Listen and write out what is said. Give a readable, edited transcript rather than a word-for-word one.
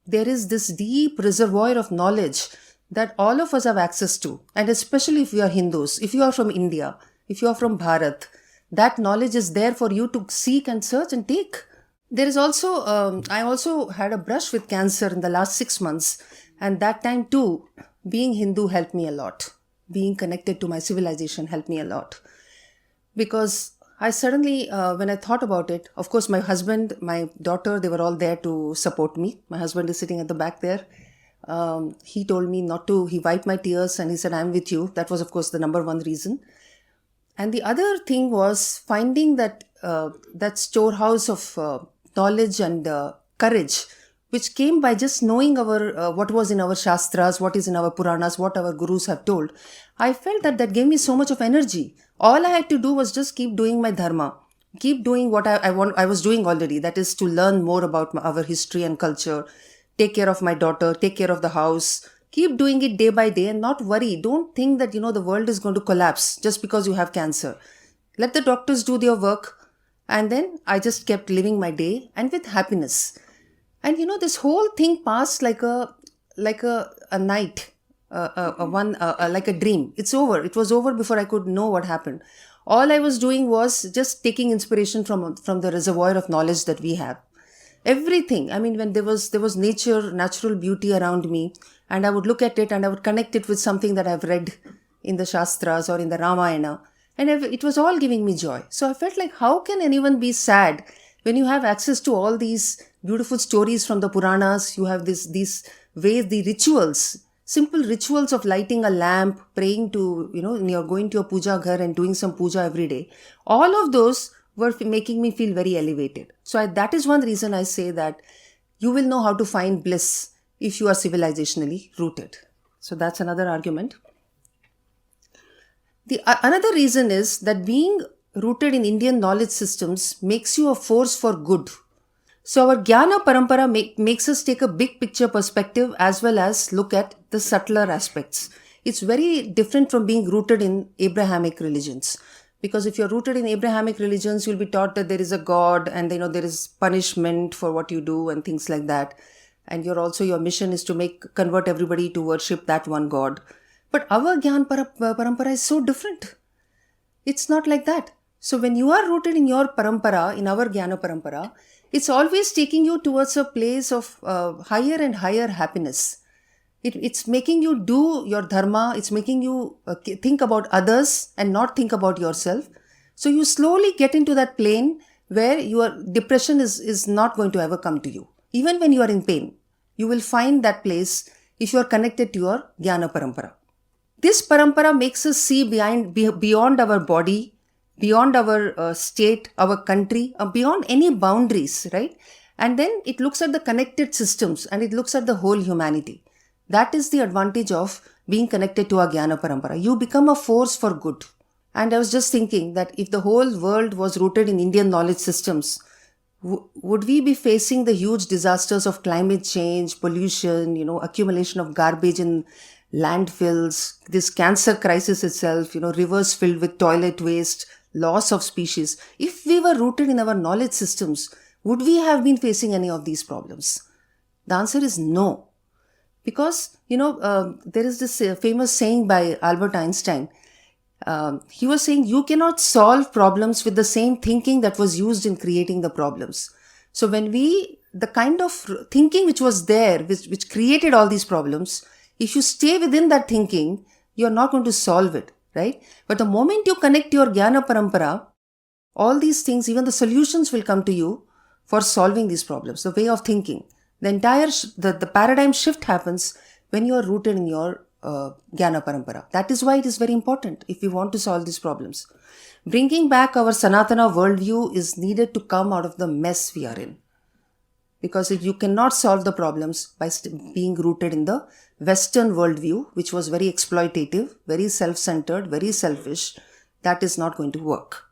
there is this deep reservoir of knowledge that all of us have access to. And especially if you are Hindus, if you are from India, if you are from Bharat, that knowledge is there for you to seek and search and take. There is also, I also had a brush with cancer in the last 6 months. And that time too, being Hindu helped me a lot. Being connected to my civilization helped me a lot. Because I suddenly, when I thought about it, of course, my husband, my daughter, they were all there to support me. My husband is sitting at the back there. He told me not to, he wiped my tears and he said, I'm with you. That was, of course, the number one reason. And the other thing was finding that storehouse of knowledge and courage, which came by just knowing our what was in our shastras, what is in our Puranas, what our gurus have told. I felt that gave me so much of energy. All I had to do was just keep doing my dharma, keep doing what I was doing already. That is to learn more about our history and culture, take care of my daughter, take care of the house. Keep doing it day by day and not worry. Don't think that, the world is going to collapse just because you have cancer. Let the doctors do their work. And then I just kept living my day and with happiness. And this whole thing passed like a night, like a dream. It's over. It was over before I could know what happened. All I was doing was just taking inspiration from the reservoir of knowledge that we have. Everything. I mean, when there was nature, natural beauty around me, and I would look at it and I would connect it with something that I've read in the Shastras or in the Ramayana, and it was all giving me joy. So I felt like, how can anyone be sad when you have access to all these beautiful stories from the Puranas? You have these ways, the rituals, simple rituals of lighting a lamp, praying to, you're going to your puja ghar and doing some puja every day. All of those were making me feel very elevated. So that is one reason I say that you will know how to find bliss if you are civilizationally rooted. So that's another argument. The another reason is that being rooted in Indian knowledge systems makes you a force for good. So our Jnana Parampara makes us take a big picture perspective as well as look at the subtler aspects. It's very different from being rooted in Abrahamic religions. Because if you're rooted in Abrahamic religions, you'll be taught that there is a God and there is punishment for what you do and things like that. And your mission is to convert everybody to worship that one God. But our Gyan Parampara is so different. It's not like that. So when you are rooted in your parampara, in our Jnana Parampara, it's always taking you towards a place of higher and higher happiness. It's making you do your dharma. It's making you think about others and not think about yourself. So you slowly get into that plane where your depression is not going to ever come to you. Even when you are in pain, you will find that place if you are connected to your Jnana Parampara. This parampara makes us see beyond our body, beyond our state, our country, beyond any boundaries, right? And then it looks at the connected systems and it looks at the whole humanity. That is the advantage of being connected to our Jnana Parampara. You become a force for good. And I was just thinking that if the whole world was rooted in Indian knowledge systems, would we be facing the huge disasters of climate change, pollution, accumulation of garbage in landfills, this cancer crisis itself, rivers filled with toilet waste, loss of species? If we were rooted in our knowledge systems, would we have been facing any of these problems? The answer is no. Because, there is this famous saying by Albert Einstein. He was saying you cannot solve problems with the same thinking that was used in creating the problems. So when the kind of thinking which was there, which created all these problems, if you stay within that thinking, you're not going to solve it, right? But the moment you connect your Jnana Parampara, all these things, even the solutions will come to you for solving these problems, the way of thinking. The entire, the paradigm shift happens when you are rooted in your Jnana Parampara. That is why it is very important if we want to solve these problems. Bringing back our Sanatana worldview is needed to come out of the mess we are in. Because if you cannot solve the problems by being rooted in the Western worldview, which was very exploitative, very self-centered, very selfish, that is not going to work.